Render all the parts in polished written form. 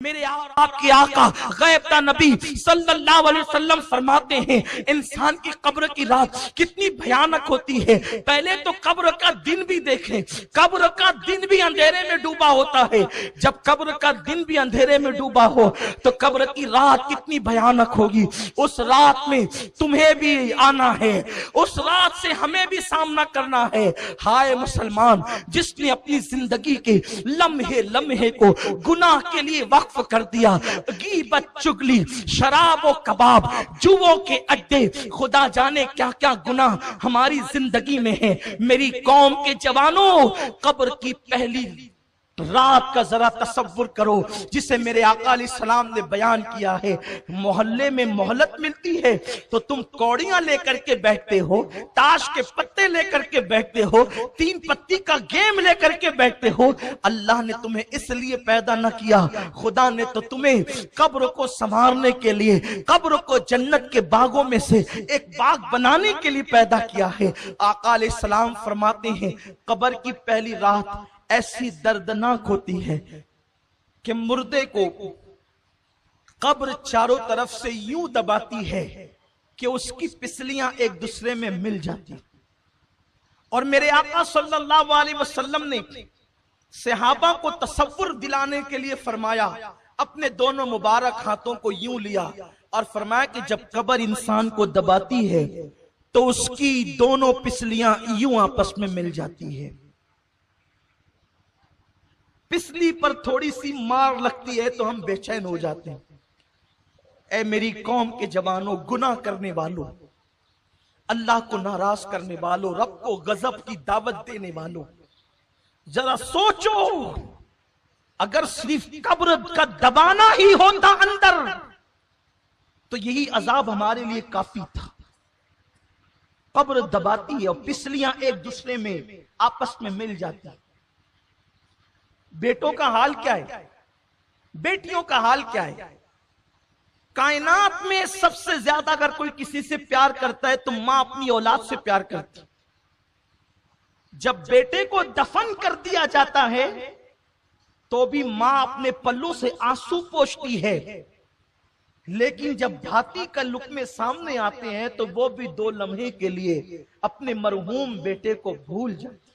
میرے اور آپ کے آقا غیب کا نبی صلی اللہ علیہ وسلم فرماتے ہیں انسان کی قبر کی رات کتنی بھیانک ہوتی ہے۔ پہلے تو قبر کا دن بھی دیکھیں، قبر کا دن بھی اندھیرے میں ڈوبا ہوتا ہے۔ جب قبر کا دن بھی اندھیرے میں ڈوبا ہو تو قبر کی رات کتنی بھیانک ہوگی۔ اس رات میں تمہیں بھی آنا ہے، اس رات سے ہمیں بھی سامنا کرنا ہے۔ ہائے مسلمان، جس نے اپنی زندگی کے لمحے لمحے کو گناہ کے لیے وقف کر دیا، غیبت، چغلی، شراب و کباب، جوؤں کے اڈے، خدا جانے کیا کیا گناہ ہماری زندگی میں ہیں۔ میری قوم کے جوانوں، قبر کی پہلی رات کا ذرا تصور کرو جسے میرے آقا علیہ السلام نے بیان کیا ہے۔ محلے میں مہلت ملتی ہے تو تم کوڑیاں لے کر کے بیٹھتے ہو، تاش کے پتے لے کر کے بیٹھتے ہو، تین پتی کا گیم لے کر کے بیٹھتے ہو۔ اللہ نے تمہیں اس لیے پیدا نہ کیا، خدا نے تو تمہیں قبر کو سنوارنے کے لیے، قبر کو جنت کے باغوں میں سے ایک باغ بنانے کے لیے پیدا کیا ہے۔ آقا علیہ السلام فرماتے ہیں قبر کی پہلی رات ایسی دردناک ہوتی ہے کہ مردے کو قبر چاروں طرف سے یوں دباتی ہے کہ اس کی پسلیاں ایک دوسرے میں مل جاتی۔ اور میرے آقا صلی اللہ علیہ وسلم نے صحابہ کو تصور دلانے کے لیے فرمایا، اپنے دونوں مبارک ہاتھوں کو یوں لیا اور فرمایا کہ جب قبر انسان کو دباتی ہے تو اس کی دونوں پسلیاں یوں آپس میں مل جاتی ہے۔ پسلی پر تھوڑی سی مار لگتی ہے تو ہم بے چین ہو جاتے ہیں۔ اے میری قوم کے جوانوں، گناہ کرنے والوں، اللہ کو ناراض کرنے والوں، رب کو غضب کی دعوت دینے والوں، ذرا سوچو اگر صرف قبر کا دبانا ہی ہوتا اندر تو یہی عذاب ہمارے لیے کافی تھا۔ قبر دباتی ہے اور پسلیاں ایک دوسرے میں آپس میں مل جاتی ہیں۔ بیٹوں کا حال کیا ہے؟ بیٹیوں کا حال کیا ہے؟ کائنات میں سب سے زیادہ اگر کوئی کسی سے پیار کرتا ہے تو ماں اپنی اولاد سے پیار کرتی۔ جب بیٹے کو دفن کر دیا جاتا ہے تو بھی ماں اپنے پلوں سے آنسو پوچھتی ہے، لیکن جب بھاتی کا لقمے سامنے آتے ہیں تو وہ بھی 2 لمحے کے لیے اپنے مرحوم بیٹے کو بھول جاتے۔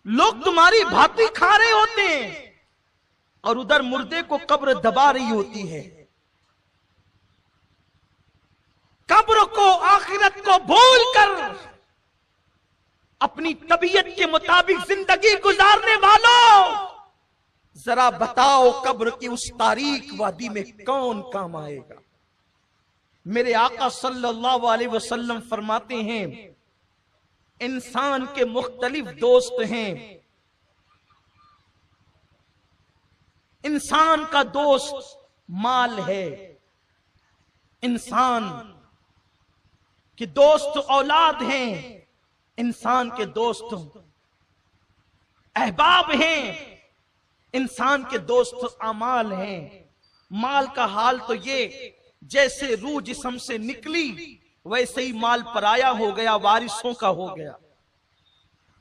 لوگ تمہاری بھاتی کھا رہے ہوتے ہیں اور ادھر مردے کو قبر دبا رہی ہوتی ہے۔ قبر کو، آخرت کو بھول کر اپنی طبیعت کے مطابق زندگی گزارنے والوں، ذرا بتاؤ قبر کی اس تاریک وادی میں کون کام آئے گا؟ میرے آقا صلی اللہ علیہ وسلم فرماتے ہیں انسان کے مختلف دوست ہیں۔ انسان کا دوست مال ہے، انسان کے دوست اولاد ہیں، انسان کے دوست احباب ہیں، انسان کے دوست اعمال ہیں۔ مال کا حال تو یہ جیسے روح جسم سے نکلی ویسے ہی مال پرایا ہو گیا، وارثوں کا ہو گیا۔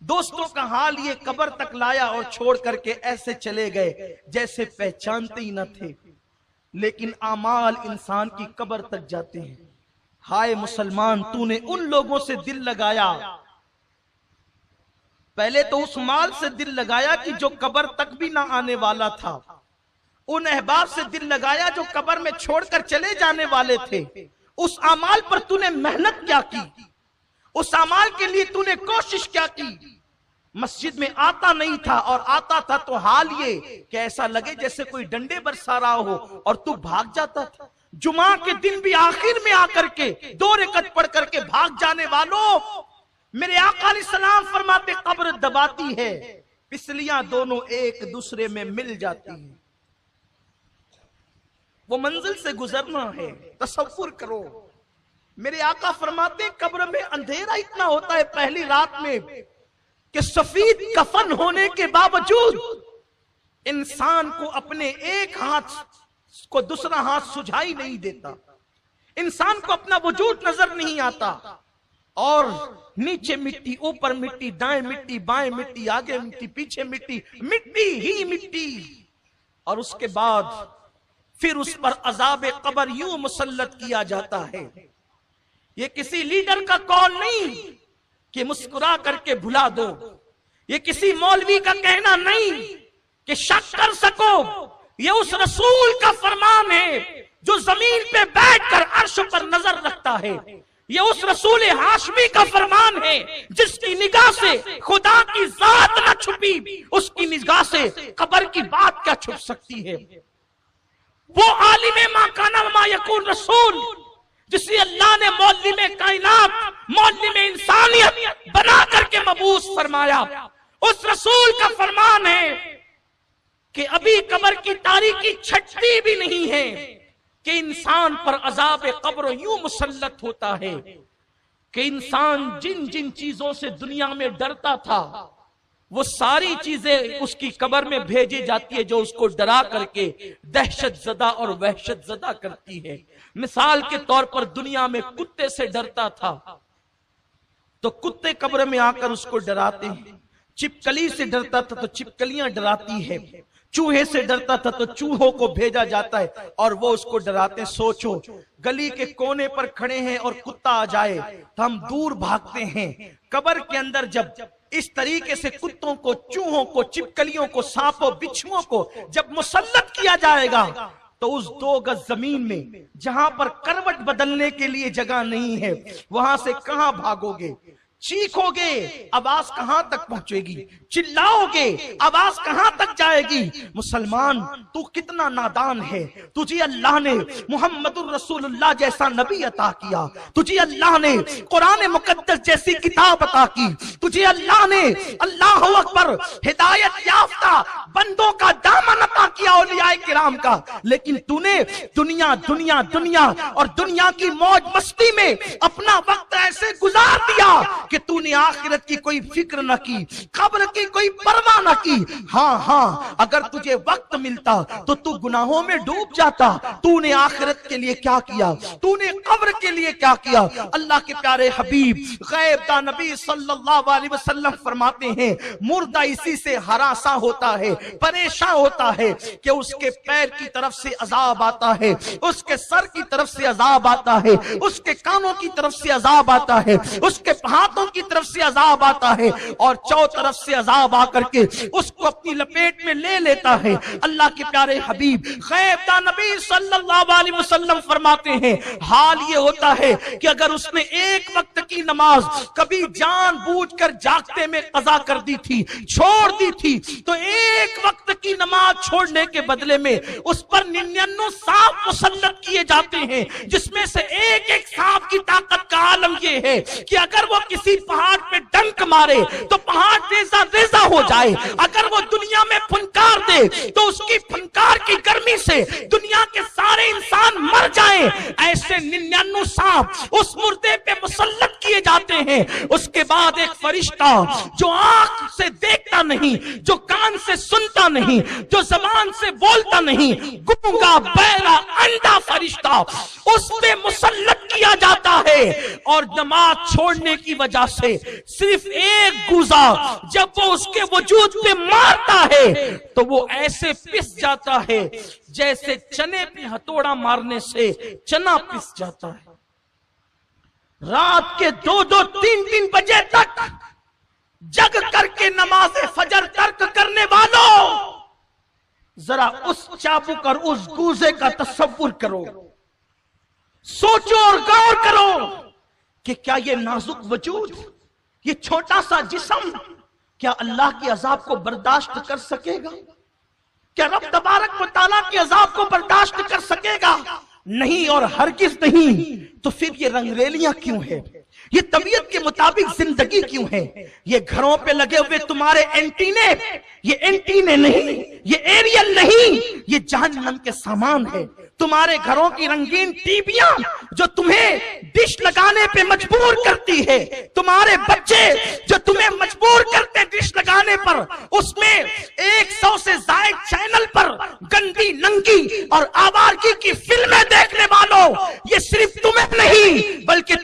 دوستوں کا حال یہ قبر تک لایا اور چھوڑ کر کے ایسے چلے گئے جیسے پہچانتے ہی نہ تھے۔ لیکن اعمال انسان کی قبر تک جاتے ہیں۔ ہائے مسلمان، تو نے ان لوگوں سے دل لگایا، پہلے تو اس مال سے دل لگایا کہ جو قبر تک بھی نہ آنے والا تھا، ان احباب سے دل لگایا جو قبر میں چھوڑ کر چلے جانے والے تھے۔ اس اعمال پر تو نے محنت کیا کی، اس اعمال کے لیے تو نے کوشش کیا کی۔ مسجد میں آتا نہیں تھا اور آتا تھا تو حال یہ کہ ایسا لگے جیسے کوئی ڈنڈے برسا رہا ہو اور تو بھاگ جاتا تھا۔ جمعہ کے دن بھی آخر میں آ کر کے 2 رکعت پڑھ کر کے بھاگ جانے والوں، میرے آقا علیہ السلام فرماتے قبر دباتی ہے، پسلیاں دونوں ایک دوسرے میں مل جاتی ہیں۔ وہ منزل سے گزرنا ہے، تصور کرو۔ میرے آقا فرماتے قبر میں اندھیرا اتنا ہوتا ہے پہلی رات میں کہ سفید کفن ہونے کے باوجود انسان کو اپنے ایک ہاتھ کو دوسرا ہاتھ سجھائی نہیں دیتا، انسان کو اپنا وجود نظر نہیں آتا، اور نیچے مٹی، اوپر مٹی، دائیں مٹی، بائیں مٹی، آگے مٹی، پیچھے مٹی، مٹی ہی مٹی۔ اور اس کے بعد پھر اس پر عذاب قبر یوں مسلط کیا جاتا ہے. یہ کسی لیڈر کا قول نہیں کہ مسکرا کر کے بھلا دو، یہ کسی مولوی کا کہنا نہیں کہ شک کر سکو، یہ اس رسول کا فرمان ہے جو زمین پہ بیٹھ کر عرش پر نظر رکھتا ہے. یہ اس رسول ہاشمی کا فرمان ہے جس کی نگاہ سے خدا کی ذات نہ چھپی، اس کی نگاہ سے قبر کی بات کیا چھپ سکتی ہے. وہ عالم ما کان و ما یکون رسول جسے اللہ نے معلم کائنات، معلم انسانیت بنا کر کے مبعوث فرمایا، اس رسول کا فرمان ہے کہ ابھی قبر کی تاریکی چھٹتی بھی نہیں ہے کہ انسان پر عذاب قبر یوں مسلط ہوتا ہے کہ انسان جن جن چیزوں سے دنیا میں ڈرتا تھا وہ ساری چیزیں اس کی قبر میں بھیجی جاتی ہے جو اس کو ڈرا کر کے دہشت زدہ اور وحشت زدہ کرتی ہے. مثال کے طور پر دنیا میں کتے سے ڈرتا تھا تو کتے قبر میں آ کر اس کو ڈراتے ہیں، چھپکلی سے ڈرتا تھا تو چھپکلیاں ڈراتی ہے، چوہے سے ڈرتا تھا تو چوہوں کو بھیجا جاتا ہے اور وہ اس کو ڈراتے ہیں. سوچو گلی کے کونے پر کھڑے ہیں اور کتا آ جائے تو ہم دور بھاگتے ہیں. قبر کے اندر جب اس طریقے سے کتوں کو، چوہوں کو، چھپکلیوں کو، سانپوں، بچھوؤں کو جب مسلط کیا جائے گا تو اس 2 گز زمین میں جہاں پر کروٹ بدلنے کے لیے جگہ نہیں ہے وہاں سے کہاں بھاگو گے؟ چیخو گے آواز کہاں تک پہنچے گی؟ چلاؤ گے آواز کہاں تک جائے گی؟ مسلمان تو کتنا نادان ہے، تجھے اللہ نے محمد الرسول اللہ جیسا نبی عطا کیا، تجھے اللہ نے قرآن مقدس جیسی کتاب عطا کی، تجھے اللہ نے اللہ اکبر ہدایت یافتہ بندوں کا دامن عطا کیا اولیاء کرام کا، لیکن تو نے دنیا دنیا دنیا اور دنیا کی موج مستی میں اپنا وقت ایسے گزار دیا کہ تو نے آخرت کی کوئی فکر نہ کی، قبر کی کوئی پرواہ نہ کی. ہاں اگر تجھے وقت ملتا تو تو گناہوں میں ڈوب جاتا. تو نے آخرت کے لیے کیا کیا؟ تو نے قبر کے لیے کیا کیا؟ اللہ کے پیارے حبیب غیب داں نبی صلی اللہ علیہ وسلم فرماتے ہیں مردہ اسی سے ہراساں ہوتا ہے، پریشان ہوتا ہے کہ اس کے پیر کی طرف سے عذاب آتا ہے، اس کے سر کی طرف سے عذاب آتا ہے، اس کے کانوں کی طرف سے عذاب آتا ہے، اس کے ہاتھوں کی طرف سے عذاب آتا ہے اور چو طرف سے عذاب آ کر کے اس کو اپنی لپیٹ میں لے لیتا ہے. اللہ کے پیارے حبیب غیب داں نبی صلی اللہ علیہ وسلم فرماتے ہیں حال یہ ہوتا ہے کہ اگر اس نے ایک وقت کی نماز کبھی جان بوجھ کر جاگتے میں قضا کر دی تھی، چھوڑ دی تھی، تو ایک وقت کی نماز چھوڑنے کے بدلے میں اس پر 99 سانپ مسلط کیے جاتے ہیں، جس میں سے ایک ایک سانپ کی طاقت کا عالم یہ ہے کہ اگر وہ کسی پہاڑ پہ ڈنک مارے تو پہاڑ ریزہ ریزہ ہو جائے، اگر وہ دنیا میں پھنکار دے تو اس کی پھنکار کی گرمی سے دنیا کے سارے انسان مر جائیں. ایسے 99 سانپ اس مردے پہ مسلط کیے جاتے ہیں. اس کے بعد ایک فرشتہ جو آنکھ سے دیکھتا نہیں، جو کان سے سنتا نہیں، جو زبان سے بولتا نہیں، گونگا بہرا اندھا فرشتہ اس پہ مسلط کیا جاتا ہے اور نماز چھوڑنے کی وجہ سے صرف ایک گوزا جب وہ اس کے وجود پہ مارتا ہے تو وہ ایسے پس جاتا ہے جیسے چنے پہ ہتھوڑا مارنے سے چنا پس جاتا ہے. رات کے 2-2, 3-3 بجے تک جگ کر کے نماز فجر ترک کرنے والوں ذرا اس چابک اور اس گوزے کا تصور کرو، سوچو اور غور کرو کہ کیا یہ نازک وجود، یہ چھوٹا سا جسم کیا اللہ کے عذاب کو برداشت کر سکے گا؟ کیا رب تبارک و تعالیٰ کے عذاب کو برداشت کر سکے گا؟ نہیں اور ہرگز نہیں. تو پھر یہ رنگریلیاں کیوں ہیں؟ یہ طبیعت کے مطابق زندگی کیوں ہے؟ یہ گھروں پہ لگے ہوئے تمہارے اینٹینے، یہ اینٹینے نہیں، یہ ایریل نہیں، یہ جہنم کے سامان ہے. تمہارے گھروں کی رنگین ٹیویاں جو تمہیں ڈش لگانے پہ مجبور کرتی ہے، تمہارے بچے جو تمہیں مجبور کرتے ڈش لگانے پر، اس میں 100 سے زائد چینل پر گندی ننگی اور آوارگی کی فلمیں دیکھنے والوں، یہ صرف تمہیں نہیں بلکہ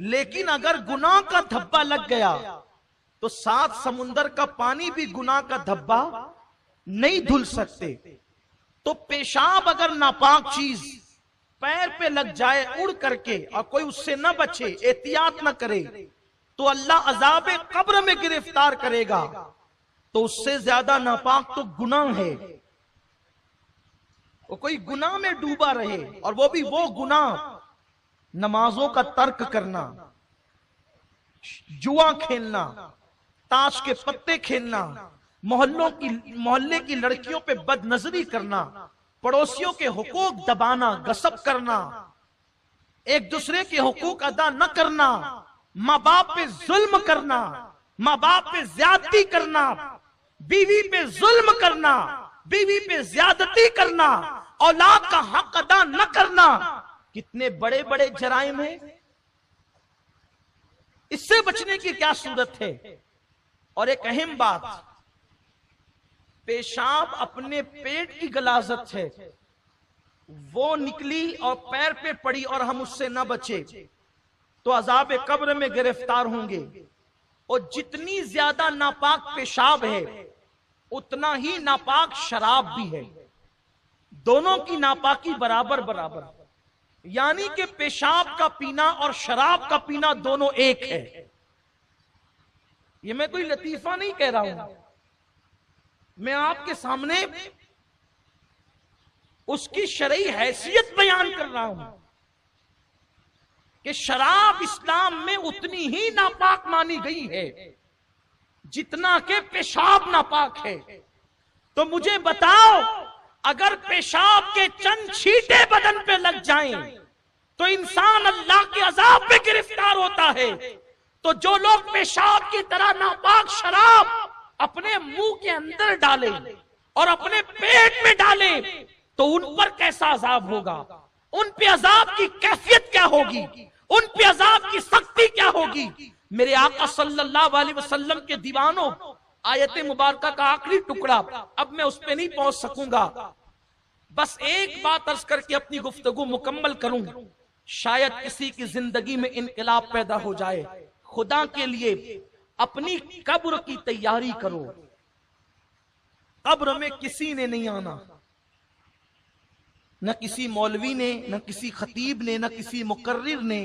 لیکن اگر گناہ کا دھبا لگ گیا تو 7 سمندر کا پانی بھی گناہ کا دھبا نہیں دھل سکتے. تو پیشاب اگر ناپاک چیز پیر پہ لگ جائے اڑ کر کے اور کوئی اس سے نہ بچے، احتیاط نہ کرے، تو اللہ عذاب قبر میں گرفتار کرے گا. تو اس سے زیادہ ناپاک تو گناہ ہے. وہ کوئی گناہ میں ڈوبا رہے، اور وہ بھی وہ گناہ نمازوں کا ترک کرنا، جوا کھیلنا، تاش کے پتے کھیلنا، محلے کی لڑکیوں پہ بد نظری کرنا، پڑوسیوں کے حقوق دبانا، غصب کرنا، ایک دوسرے کے حقوق ادا نہ کرنا، ماں باپ پہ ظلم کرنا، ماں باپ پہ زیادتی کرنا، بیوی پہ ظلم کرنا، بیوی پہ زیادتی کرنا، اولاد کا حق ادا نہ کرنا، کتنے بڑے بڑے جرائم ہیں. اس سے بچنے کی کیا صورت ہے؟ اور ایک اہم بات، پیشاب اپنے پیٹ کی غلاظت ہے، وہ نکلی اور پیر پہ پڑی اور ہم اس سے نہ بچے تو عذاب قبر میں گرفتار ہوں گے. اور جتنی زیادہ ناپاک پیشاب ہے اتنا ہی ناپاک شراب بھی ہے. دونوں کی ناپاکی برابر برابر، یعنی کہ پیشاب کا پینا اور شراب کا پینا دونوں ایک ہے. یہ میں کوئی لطیفہ نہیں کہہ رہا ہوں، میں آپ کے سامنے اس کی شرعی حیثیت بیان کر رہا ہوں کہ شراب اسلام میں اتنی ہی ناپاک مانی گئی ہے جتنا کہ پیشاب ناپاک ہے. تو مجھے بتاؤ، اگر پیشاب کے چند چھینٹے بدن پہ لگ جائیں تو انسان اللہ کے عذاب پہ گرفتار ہوتا ہے. تو جو لوگ پیشاب کی طرح ناپاک شراب اپنے منہ کے اندر ڈالیں اور اپنے پیٹ میں ڈالیں تو ان پر کیسا عذاب ہوگا، ان پہ عذاب کی کیفیت کیا ہوگی، ان پہ عذاب کی سختی کیا ہوگی. میرے آقا صلی اللہ علیہ وسلم کے دیوانوں، آیت مبارکہ کا آخری ٹکڑا، اب میں اس پہ نہیں پہنچ سکوں گا، بس ایک بات عرض کر کے اپنی گفتگو مکمل کروں. شاید کسی کی زندگی میں انقلاب پیدا ہو جائے. خدا کے لیے اپنی قبر کی تیاری کرو. قبر میں کسی نے نہیں آنا، نہ کسی مولوی نے، نہ کسی خطیب نے، نہ کسی مقرر نے،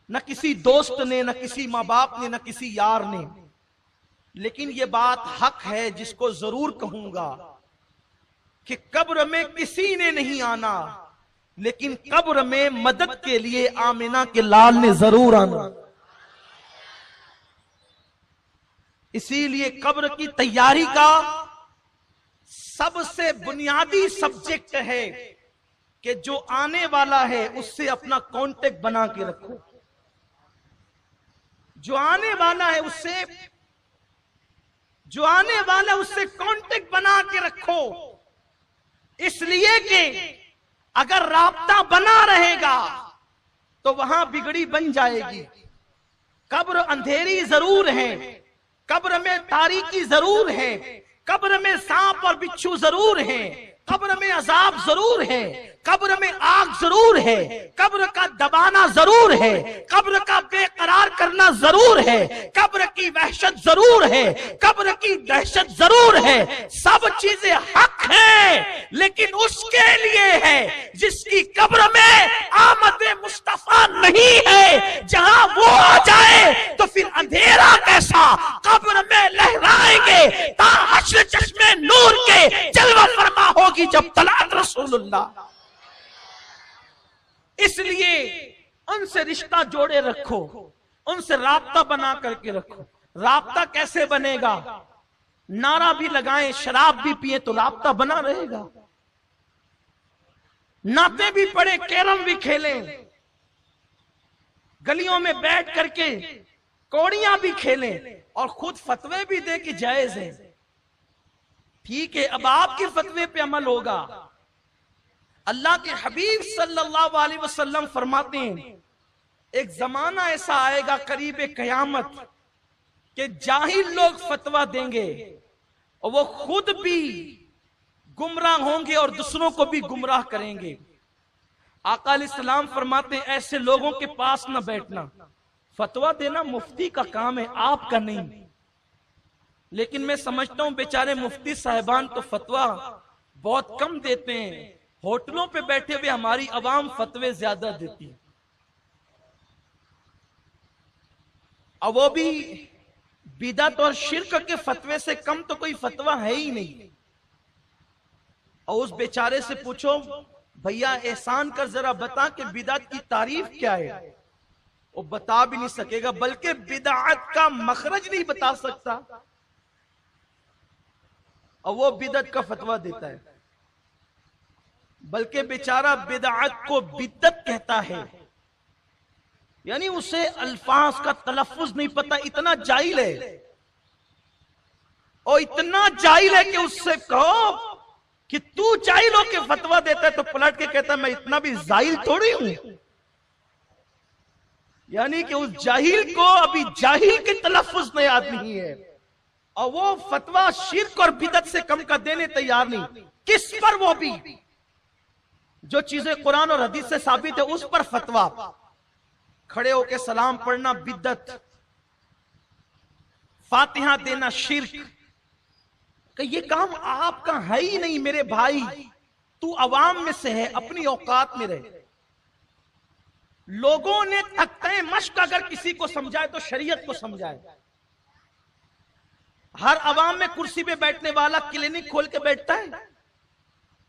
نہ کسی دوست نے، نہ کسی ماں باپ نے، نہ کسی یار نے. لیکن یہ بات حق ہے جس کو ضرور کہوں گا کہ قبر میں کسی نے نہیں آنا، لیکن قبر میں مدد کے لیے آمنہ کے لال نے ضرور آنا. اسی لیے قبر کی تیاری کا سب سے بنیادی سبجیکٹ ہے کہ جو آنے والا ہے اس سے اپنا کانٹیکٹ بنا کے رکھو. جو آنے والا ہے اس سے کانٹیکٹ بنا کے رکھو. اس لیے کہ اگر رابطہ بنا رہے گا تو وہاں بگڑی بن جائے گی. قبر اندھیری ضرور ہے، قبر میں تاریکی ضرور ہے، قبر میں سانپ اور بچھو ضرور ہے، قبر میں عذاب ضرور ہے، قبر میں آگ ضرور ہے، قبر کا دبانا ضرور ہے، قبر کا بے قرار کرنا ضرور ہے، قبر کی وحشت ضرور ہے، قبر کی دہشت ضرور ہے. سب چیزیں حق ہیں، لیکن اس کے لیے ہے جس کی قبر میں آمد مصطفیٰ نہیں ہے. جہاں وہ آ جائے تو پھر اندھیرا کیسا قبر میں لہرائیں گے تا حشر چشمے نور کے جلوہ فرما ہوگی جب طلعت رسول اللہ. اس لیے ان سے رشتہ جوڑے رکھو، ان سے رابطہ بنا کر کے رکھو. رابطہ کیسے بنے گا؟ نعرہ بھی لگائیں، شراب بھی پیئیں تو رابطہ بنا رہے گا. نعتیں بھی پڑھیں، کیرم بھی کھیلیں، گلیوں میں بیٹھ کر کے کوڑیاں بھی کھیلیں اور خود فتوے بھی دے کہ جائز ہے. ٹھیک ہے، اب آپ کے فتوے پہ عمل ہوگا. اللہ کے حبیب صلی اللہ علیہ وسلم فرماتے ہیں ایک زمانہ ایسا آئے گا قریب قیامت کہ جاہل لوگ فتویٰ دیں گے اور وہ خود بھی گمراہ ہوں گے اور دوسروں کو بھی گمراہ کریں گے. آقا علیہ السلام فرماتے ہیں ایسے لوگوں کے پاس نہ بیٹھنا، فتویٰ دینا مفتی کا کام ہے، آپ کا نہیں۔ لیکن میں سمجھتا ہوں بیچارے مفتی صاحبان تو فتویٰ بہت کم دیتے ہیں، ہوٹلوں پہ بیٹھے ہوئے ہماری عوام فتوے زیادہ دیتی ہے، اور وہ بھی بدعت اور شرک کے فتوے سے کم تو کوئی فتویٰ ہے ہی نہیں۔ اور اس بیچارے سے پوچھو بھیا احسان کر ذرا بتا کہ بدعت کی تعریف کیا ہے، وہ بتا بھی نہیں سکے گا، بلکہ بدعت کا مخرج نہیں بتا سکتا، اور وہ بدعت کا فتویٰ دیتا ہے، بلکہ بیچارہ بدعت کو بدعت کہتا ہے، یعنی اسے الفاظ کا تلفظ نہیں پتا، اتنا جاہل ہے، اور اتنا جاہل ہے کہ اس سے کہو کہ تو جاہل ہو کے فتویٰ دیتا ہے تو پلٹ کے کہتا ہے میں اتنا بھی جاہل تھوڑی ہوں، یعنی کہ اس جاہل کو ابھی جاہل کے تلفظ نہیں آتی ہے، اور وہ فتویٰ شرک اور بدعت سے کم کا دینے تیار نہیں۔ کس پر؟ وہ بھی جو چیزیں قرآن اور حدیث سے ثابت ہے اس پر فتویٰ، کھڑے ہو کے سلام پڑھنا بدعت، فاتحہ دینا شرک، کہ یہ کام آپ کا ہے ہی نہیں میرے بھائی، تو عوام میں سے ہے، اپنی اوقات میں رہے۔ لوگوں نے تختہ مشق اگر کسی کو سمجھائے تو شریعت کو سمجھائے۔ ہر عوام میں کرسی پہ بیٹھنے والا کلینک کھول کے بیٹھتا ہے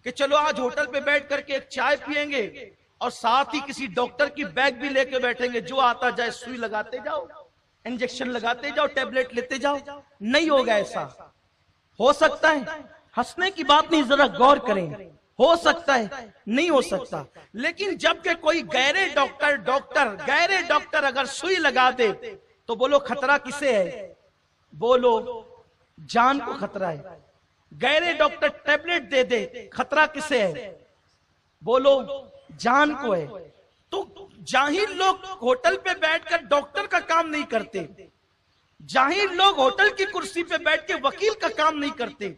کہ چلو آج ہوٹل پہ بیٹھ کر کے ایک چائے پیئیں گے اور ساتھ ہی کسی ڈاکٹر کی بیگ بھی لے کے بیٹھیں گے، جو آتا جائے سوئی لگاتے جاؤ، انجیکشن لگاتے جاؤ، ٹیبلٹ لیتے جاؤ۔ نہیں ہوگا ایسا، ہو سکتا ہے، ہنسنے کی بات نہیں، ذرا غور کریں، ہو سکتا ہے، نہیں ہو سکتا۔ لیکن جب کہ کوئی غیر ڈاکٹر اگر سوئی لگا دے تو بولو خطرہ کسے ہے؟ بولو جان کو خطرہ ہے۔ غیر ڈاکٹر ٹیبلٹ دے دے، خطرہ کسے ہے؟ بولو جان کو ہے۔ تو جاہل لوگ ہوٹل پہ بیٹھ کر ڈاکٹر کا کام نہیں کرتے، جاہل لوگ ہوٹل کی کرسی پہ بیٹھ کے وکیل کا کام نہیں کرتے،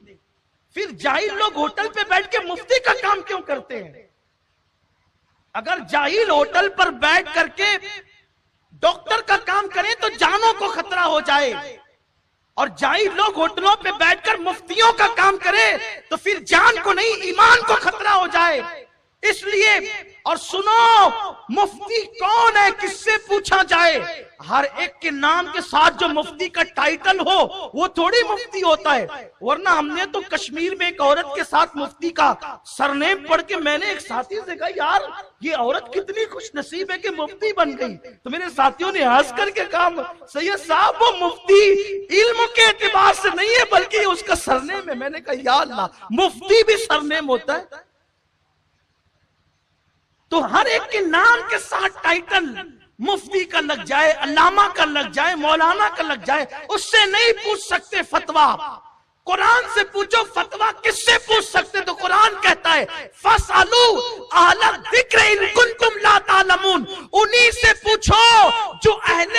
پھر جاہل لوگ ہوٹل پہ بیٹھ کے مفتی کا کام کیوں کرتے ہیں؟ اگر جاہل ہوٹل پر بیٹھ کر کے ڈاکٹر کا کام کریں تو جانوں کو خطرہ ہو جائے، اور جاہل لوگ ہوٹلوں پہ بیٹھ کر مفتیوں کا کام کریں تو پھر جان کو نہیں ایمان کو خطرہ ہو جائے۔ اس لیے اور سنو، مفتی کون ہے کس سے پوچھا جائے؟ ہر ایک کے نام کے ساتھ جو مفتی کا ٹائٹل ہو وہ تھوڑی مفتی ہوتا ہے۔ ورنہ ہم نے تو کشمیر میں ایک عورت کے ساتھ مفتی کا سرنیم پڑھ کے میں نے ایک ساتھی سے کہا یار یہ عورت کتنی خوش نصیب ہے کہ مفتی بن گئی، تو میرے ساتھیوں نے ہنس کر کے کہا سید صاحب وہ مفتی علم کے اعتبار سے نہیں ہے بلکہ اس کا سرنیم ہے۔ میں نے کہا یا اللہ، مفتی بھی سرنیم ہوتا ہے؟ تو ہر ایک کے نام کے ساتھ ٹائٹل مفتی کا لگ جائے، علامہ کا لگ جائے، مولانا کا لگ جائے، اس سے نہیں پوچھ سکتے فتویٰ۔ قرآن سے پوچھو فتویٰ کس سے پوچھ سکتے؟ تو قرآن کہتا ہے فَاسْأَلُوا أَهْلَ الذِّكْرِ إِن كُنتُمْ لَا تَعْلَمُونَ، انہی سے پوچھو جو اہل